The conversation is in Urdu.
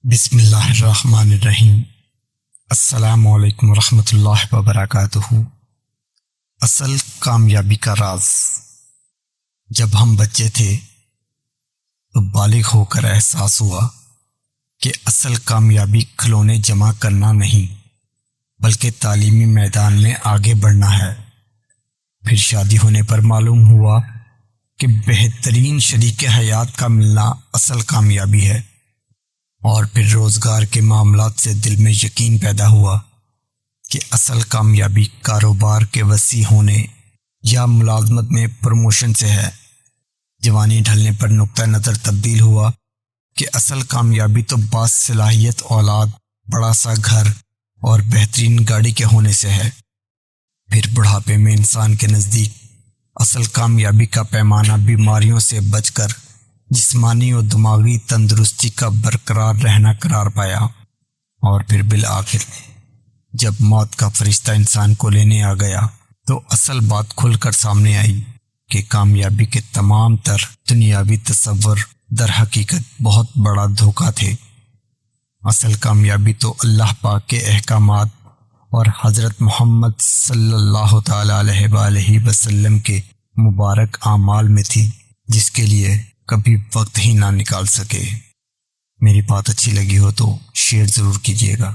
بسم اللہ الرحمن الرحیم۔ السلام علیکم ورحمۃ اللہ وبرکاتہ۔ اصل کامیابی کا راز۔ جب ہم بچے تھے تو بالغ ہو کر احساس ہوا کہ اصل کامیابی کھلونے جمع کرنا نہیں بلکہ تعلیمی میدان میں آگے بڑھنا ہے۔ پھر شادی ہونے پر معلوم ہوا کہ بہترین شریک حیات کا ملنا اصل کامیابی ہے، اور پھر روزگار کے معاملات سے دل میں یقین پیدا ہوا کہ اصل کامیابی کاروبار کے وسیع ہونے یا ملازمت میں پروموشن سے ہے۔ جوانی ڈھلنے پر نقطہ نظر تبدیل ہوا کہ اصل کامیابی تو باصلاحیت اولاد، بڑا سا گھر اور بہترین گاڑی کے ہونے سے ہے۔ پھر بڑھاپے میں انسان کے نزدیک اصل کامیابی کا پیمانہ بیماریوں سے بچ کر جسمانی و دماغی تندرستی کا برقرار رہنا قرار پایا، اور پھر بالآخر جب موت کا فرشتہ انسان کو لینے آ گیا تو اصل بات کھل کر سامنے آئی کہ کامیابی کے تمام تر دنیاوی تصور در حقیقت بہت بڑا دھوکہ تھے۔ اصل کامیابی تو اللہ پاک کے احکامات اور حضرت محمد صلی اللہ تعالی علیہ وآلہ وسلم کے مبارک اعمال میں تھی، جس کے لیے کبھی وقت ہی نہ نکال سکے۔ میری بات اچھی لگی ہو تو شیئر ضرور کیجیے گا۔